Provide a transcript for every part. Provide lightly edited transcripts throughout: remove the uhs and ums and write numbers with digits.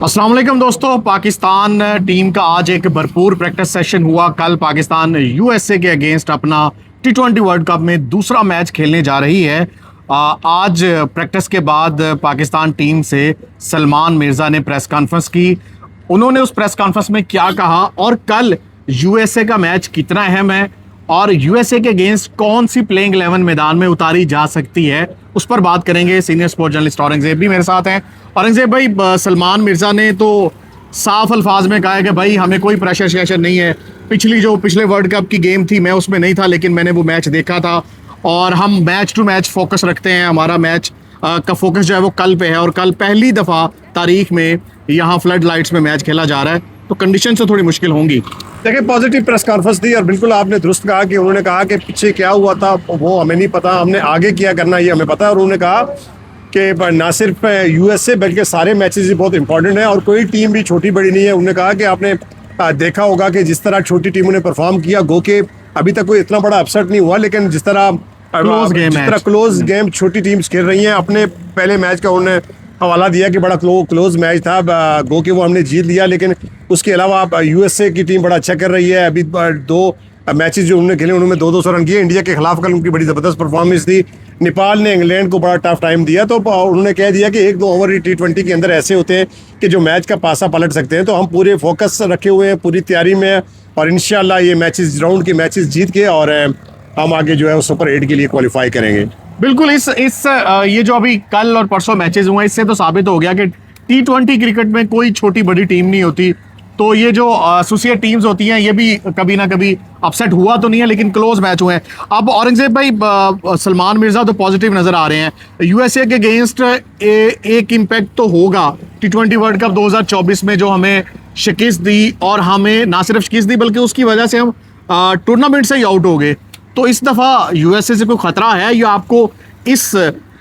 अस्सलाम वालेकुम दोस्तों। पाकिस्तान टीम का आज एक भरपूर प्रैक्टिस सेशन हुआ। कल पाकिस्तान यूएसए के अगेंस्ट अपना T20 वर्ल्ड कप में दूसरा मैच खेलने जा रही है। आज प्रैक्टिस के बाद पाकिस्तान टीम से सलमान मिर्ज़ा ने प्रेस कॉन्फ्रेंस की। उन्होंने उस प्रेस कॉन्फ्रेंस में क्या कहा और कल यूएसए का मैच कितना अहम है और यूएसए के अगेंस्ट कौन सी प्लेइंग 11 मैदान में उतारी जा सकती है, उस पर बात करेंगे। सीनियर स्पोर्ट जर्नलिस्ट औरंगजेब भी मेरे साथ हैं। औरंगजेब भाई, सलमान मिर्ज़ा ने तो साफ अल्फाज में कहा है कि भाई हमें कोई प्रेशर शेशर नहीं है। पिछले वर्ल्ड कप की गेम थी, मैं उसमें नहीं था, लेकिन मैंने वो मैच देखा था और हम मैच टू मैच फोकस रखते हैं। हमारा मैच का फोकस जो है वो कल पे है और कल पहली दफ़ा तारीख में यहाँ फ्लड लाइट्स में मैच खेला जा रहा है, तो कंडीशन से थोड़ी मुश्किल होंगी। देखिए, पॉजिटिव प्रेस कॉन्फ्रेंस थी और बिल्कुल आपने दुरुस्त कहा कि उन्होंने कहा कि पीछे क्या हुआ था वो हमें नहीं पता, हमने आगे क्या करना ये हमें पता है। और उन्होंने कहा कि ना सिर्फ यूएसए बल्कि सारे मैचेस ही बहुत इंपॉर्टेंट हैं और कोई टीम भी छोटी बड़ी नहीं है। उन्होंने कहा कि आपने देखा होगा कि जिस तरह छोटी टीमों ने परफॉर्म किया, गो के अभी तक कोई इतना बड़ा अपसेट नहीं हुआ, लेकिन जिस तरह क्लोज गेम छोटी टीम्स खेल रही हैं। अपने पहले मैच का उन्होंने हवाला दिया कि बड़ा क्लोज मैच था, गो के वो हमने जीत लिया, लेकिन उसके अलावा आप यूएसए की टीम बड़ा अच्छा कर रही है। अभी दो मैचेस जो उन्होंने खेले उन्होंने 2-2 रन किए। इंडिया के खिलाफ कल उनकी बड़ी ज़बरदस्त परफॉर्मेंस थी। नेपाल ने इंग्लैंड को बड़ा टफ टाइम दिया, तो उन्होंने कह दिया कि 1-2 ओवर T20 के अंदर ऐसे होते हैं कि जो मैच का पासा पलट सकते हैं। तो हम पूरे फोकस रखे हुए हैं, पूरी तैयारी में है और इंशाल्लाह ये मैचेस राउंड के मैचेस जीत के और हम आगे जो है वो सुपर 8 के लिए क्वालिफाई करेंगे। बिल्कुल। ये जो अभी कल और परसों मैचेस हुए, इससे तो साबित हो गया कि T20 क्रिकेट में कोई छोटी बड़ी टीम नहीं होती। तो ये जो एसोसिएट टीम्स होती हैं ये भी कभी ना कभी अपसेट हुआ तो नहीं है, लेकिन क्लोज मैच हुए हैं। अब औरंगजेब भाई, सलमान मिर्ज़ा तो पॉजिटिव नजर आ रहे हैं। यूएसए के अगेंस्ट एक इम्पैक्ट तो होगा T20 वर्ल्ड कप 2024 में, जो हमें शिकस्त दी और हमें ना सिर्फ शिकस्त दी बल्कि उसकी वजह से हम टूर्नामेंट से ही आउट हो गए। तो इस दफ़ा यूएसए से कोई खतरा है या आपको इस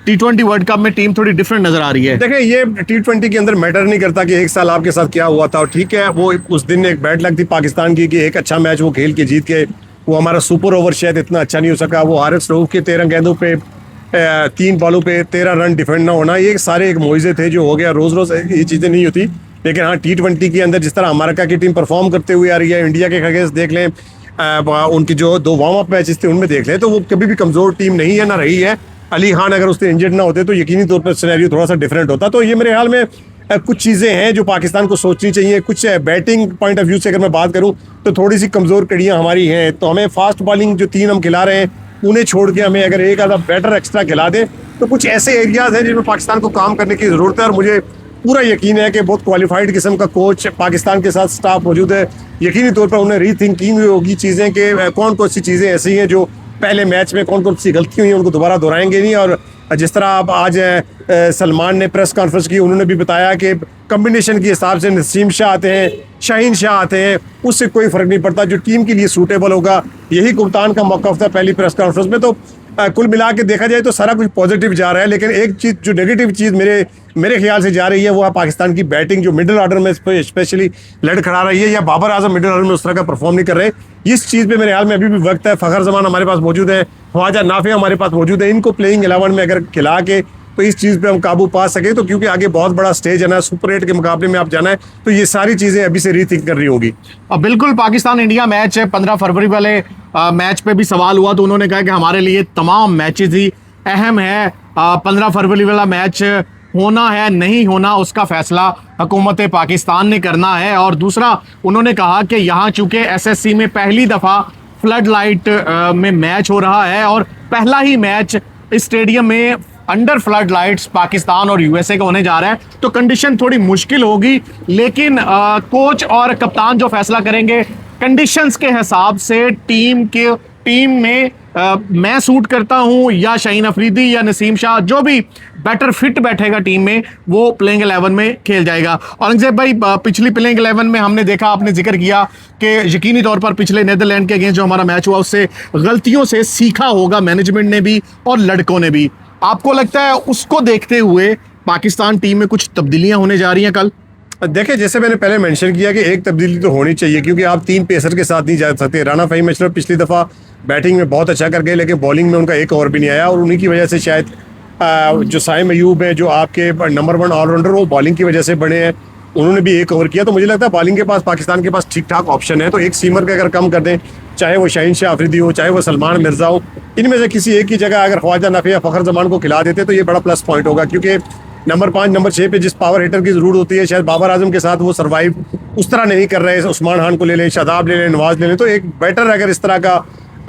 T20 वर्ल्ड कप में टीम थोड़ी डिफरेंट नजर आ रही है? देखिए, ये T20 के अंदर मैटर नहीं करता कि एक साल आपके साथ क्या हुआ था। और ठीक है, वो उस दिन एक बैड लक थी पाकिस्तान की कि एक अच्छा मैच वो खेल के जीत के वो हमारा सुपर ओवर शायद इतना अच्छा नहीं हो सका। वो हारिस रऊफ के 13 गेंदों पे 3 बॉलों पे 13 रन डिफेंड ना होना, ये सारे एक मुआवजे थे जो हो गया। रोज रोज ये चीज़ें नहीं होती, लेकिन हाँ T20 के अंदर जिस तरह अमेरिका की टीम परफॉर्म करते हुए आ रही है, इंडिया के अगेंस्ट देख लें, उनकी जो 2 वार्म अप मैचेस थे उनमें देख लें, तो वो कभी भी कमज़ोर टीम नहीं है, ना रही है। अली खान अगर उससे इंजर्ड ना होते तो यकीनी तौर पर सिनेरियो थोड़ा सा डिफरेंट होता। तो ये मेरे ख्याल में कुछ चीज़ें हैं जो पाकिस्तान को सोचनी चाहिए। कुछ बैटिंग पॉइंट ऑफ व्यू से अगर मैं बात करूं तो थोड़ी सी कमज़ोर कड़ियाँ हमारी हैं, तो हमें फास्ट बॉलिंग जो 3 हम खिला रहे हैं उन्हें छोड़ के हमें अगर एक आधा बैटर एक्स्ट्रा खिला दें तो कुछ ऐसे एरियाज़ हैं जिनमें पाकिस्तान को काम करने की ज़रूरत है। और मुझे पूरा यकीन है कि बहुत क्वालिफाइड किस्म का कोच पाकिस्तान के साथ स्टाफ मौजूद है। यकीनी तौर पर उन्हें रीथिंकिंग होगी चीज़ें कि कौन कौन सी चीज़ें ऐसी हैं जो पहले मैच में कौन कौन सी गलती हुई उनको दोबारा दोहराएंगे नहीं। और जिस तरह अब आज सलमान ने प्रेस कॉन्फ्रेंस की, उन्होंने भी बताया कि कम्बिनेशन के हिसाब से नसीम शाह आते हैं, शाहीन शाह आते हैं, उससे कोई फ़र्क नहीं पड़ता, जो टीम के लिए सूटेबल होगा। यही कप्तान का मौक़िफ़ था पहली प्रेस कॉन्फ्रेंस में। तो कुल मिला के देखा जाए तो सारा कुछ पॉजिटिव जा रहा है, लेकिन एक चीज़ जो नेगेटिव चीज़ मेरे ख्याल से जा रही है वो है पाकिस्तान की बैटिंग, जो मिडिल ऑर्डर में स्पेशली लड़ खड़ा रही है, या बाबर आजम मिडिल ऑर्डर में उस तरह का परफॉर्म नहीं कर रहे। इस चीज़ पे मेरे ख्याल में अभी भी वक्त है। फ़खर जमान हमारे पास मौजूद है, ख्वाजा नाफे हमारे पास मौजूद है, इनको प्लेइंग 11 में अगर खिला के तो इस चीज़ पे हम काबू पा सके, तो क्योंकि आगे बहुत बड़ा स्टेज है ना, सुपर 8 के मुकाबले में आप जाना है, तो ये सारी चीज़ें अभी से रीथिंक करनी होगी। अब बिल्कुल, पाकिस्तान इंडिया मैच है 15 फरवरी वाले मैच पे भी सवाल हुआ तो उन्होंने कहा कि हमारे लिए तमाम मैचेस ही अहम है। 15 फरवरी वाला मैच होना है नहीं होना उसका फैसला हुकूमत पाकिस्तान ने करना है। और दूसरा, उन्होंने कहा कि यहाँ चूँकि SSC में पहली दफ़ा फ्लड लाइट में मैच हो रहा है और पहला ही मैच इस स्टेडियम में अंडर फ्लड लाइट्स पाकिस्तान और यूएसए का होने जा रहा है, तो कंडीशन थोड़ी मुश्किल होगी। लेकिन कोच और कप्तान जो फैसला करेंगे कंडीशंस के हिसाब से टीम में मैं सूट करता हूं या शाहीन अफरीदी या नसीम शाह, जो भी बेटर फिट बैठेगा टीम में वो प्लेइंग 11 में खेल जाएगा। औरंगजेब भाई, पिछली प्लेइंग 11 में हमने देखा, आपने जिक्र किया कि यकीनी तौर पर पिछले नीदरलैंड के अगेंस्ट जो हमारा मैच हुआ उससे गलतियों से सीखा होगा मैनेजमेंट ने भी और लड़कों ने भी। आपको लगता है उसको देखते हुए पाकिस्तान टीम में कुछ तब्दीलियां होने जा रही हैं कल? देखिए, जैसे मैंने पहले मेंशन किया कि एक तब्दीली तो होनी चाहिए, क्योंकि आप 3 पेसर के साथ नहीं जा सकते। राना फ़हीम अशरफ पिछली दफ़ा बैटिंग में बहुत अच्छा कर गए, लेकिन बॉलिंग में उनका एक ओवर भी नहीं आया और उन्हीं की वजह से शायद जो साइम अयूब है, जो आपके नंबर 1 ऑलराउंडर, वो बॉलिंग की वजह से बने हैं। उन्होंने भी 1 ओवर किया। तो मुझे लगता है बॉलिंग के पास पाकिस्तान के पास ठीक ठाक ऑप्शन है। तो एक सीमर का अगर कम कर दें, चाहे वो शाहीन शाह अफरीदी हो, चाहे वो सलमान मिर्जा हो, इनमें से किसी एक की जगह अगर ख्वाजा नफी या फ़खर जमान को खिला देते तो ये बड़ा प्लस पॉइंट होगा। क्योंकि नंबर 5 नंबर 6 पे जिस पावर हिटर की जरूरत होती है, शायद बाबर आजम के साथ वो सर्वाइव उस तरह नहीं कर रहे। उस्मान खान को ले लें, शादाब ले लें, नवाज ले लें, तो एक बेटर अगर इस तरह का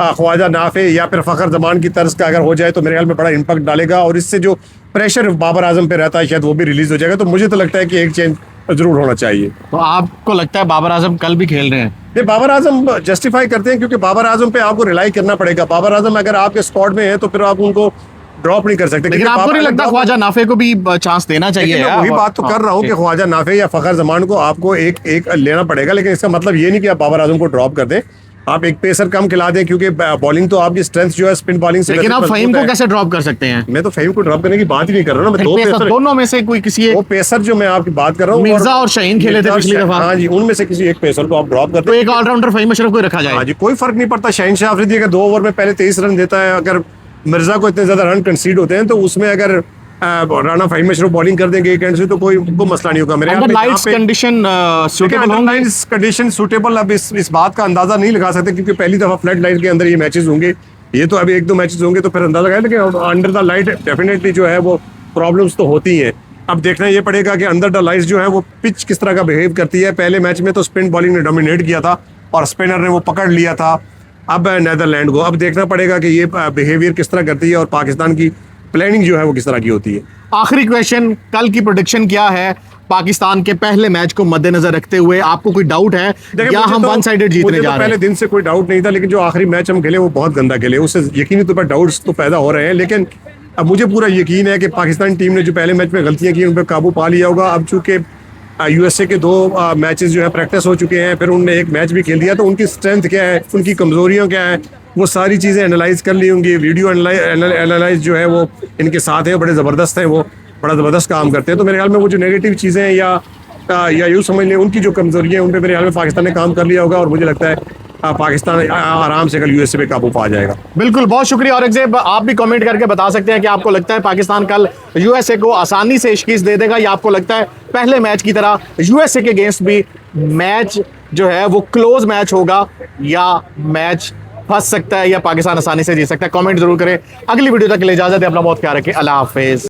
ख्वाजा नाफे या फिर फ़खर जमान की तर्ज का अगर हो जाए तो मेरे ख्याल में बड़ा इम्पैक्ट डालेगा। और इससे जो प्रेशर बाबर आजम पे रहता है शायद वो भी रिलीज हो जाएगा। तो मुझे तो लगता है कि एक चेंज जरूर होना चाहिए। तो आपको लगता है बाबर आजम कल भी खेल रहे हैं? ये बाबर आजम जस्टिफाई करते हैं क्योंकि बाबर आजम पे आपको रिलाई करना पड़ेगा। बाबर आजम अगर आपके स्क्वाड में है तो फिर आप उनको ड्रॉप नहीं कर सकते। लेकिन क्योंकि आपको नहीं बाबर लगता आजम ख्वाजा नाफे को भी चांस देना चाहिए? लेकिन मैं यार वही बात तो कर रहा हूँ कि ख्वाजा नाफे या फ़खर जमान को आपको एक लेना पड़ेगा। लेकिन इसका मतलब ये नहीं कि आप बाबर आजम को ड्रॉप कर दें, आप एक पेसर कम खिला दें क्योंकि बॉलिंग तो आपकी स्ट्रेंथ जो है स्पिन बॉलिंग से। लेकिन आप फहीम को कैसे ड्रॉप कर सकते हैं? मैं तो फहीम को ड्रॉप करने की बात ही नहीं कर रहा हूँ। मैं दो पेसर, दोनों में से कोई किसी वो पेसर जो मैं आपकी बात कर रहा हूँ, मिर्जा और शाहीन खेले थे पिछली दफा। हाँ जी, उनमें से किसी एक पेसर को आप ड्रॉप कर तो एक ऑलराउंडर फहीम अशरफ को रखा जाए। हाँ जी, कोई फर्क नहीं पड़ता। शाहीन शाह अफरीदी अगर 2 ओवर में पहले 23 रन देता है, अगर मिर्जा को इतने ज्यादा रन कंसीड होते हैं तो उसमें अगर राना फहीम अशरफ बॉलिंग कर देंगे एक एंड से तो कोई मसला नहीं होगा मेरे ख्याल में। लाइट्स कंडीशन सूटेबल होंगे, कंडीशन सूटेबल अब इस बात का अंदाजा नहीं लगा सकते क्योंकि पहली दफा फ्लड लाइट के अंदर ये मैचेस होंगे। ये तो अभी 1-2 मैचेस होंगे तो फिर अंदाजा लगाए, लेकिन अंडर द लाइट डेफिनेटली जो है वो प्रॉब्लम्स तो होती हैं। अब देखना ये पड़ेगा कि अंडर द लाइट्स जो है वो पिच किस तरह का बिहेव करती है। पहले मैच में तो स्पिन बॉलिंग ने डोमिनेट किया था और स्पिनर ने वो पकड़ लिया था अब नीदरलैंड को। अब देखना पड़ेगा कि ये बिहेवियर किस तरह करती है और पाकिस्तान की प्लानिंग जो है वो किस तरह की होती है। आखिरी क्वेश्चन, कल की प्रेडिक्शन क्या है पाकिस्तान के पहले मैच को मद्देनजर रखते हुए? आपको कोई डाउट है या हम वन साइडेड जीतने जा रहे हैं? पहले दिन से कोई डाउट नहीं था, लेकिन जो आखिरी मैच हम खेले वो बहुत गंदा खेले, उससे यकीनी तौर पर डाउट्स तो पैदा हो रहे हैं। लेकिन अब मुझे पूरा यकीन है कि पाकिस्तान टीम ने जो पहले मैच में गलतियां की उन पर काबू पा लिया होगा। अब चूंकि यूएसए के 2 मैचेस जो है प्रैक्टिस हो चुके हैं, फिर उनने एक मैच भी खेल दिया, तो उनकी स्ट्रेंथ क्या है, उनकी कमजोरियां क्या है, वो सारी चीज़ें एनालाइज कर ली होंगी। वीडियो एनालाइज जो है वो इनके साथ है, बड़े ज़बरदस्त हैं, वो बड़ा ज़बरदस्त काम करते हैं। तो मेरे ख्याल में वो जो नेगेटिव चीज़ें हैं या यूँ समझ लें उनकी जो कमजोरियाँ हैं उन पर मेरे ख्याल में पाकिस्तान ने काम कर लिया होगा और मुझे लगता है पाकिस्तान आराम से कल यूएसए पे काबू पा जाएगा। बिल्कुल, बहुत शुक्रिया औरंगजेब। आप भी कमेंट करके बता सकते हैं कि आपको लगता है पाकिस्तान कल यूएसए को आसानी से इश्कीस दे देगा या आपको लगता है पहले मैच की तरह यूएसए के अगेंस्ट भी मैच जो है वो क्लोज मैच होगा या मैच फंस सकता है या पाकिस्तान आसानी से जीत सकता है? कमेंट जरूर करें। अगली वीडियो तक के लिए इजाजत है, अपना बहुत ख्याल रखें। अल्लाह हाफिज।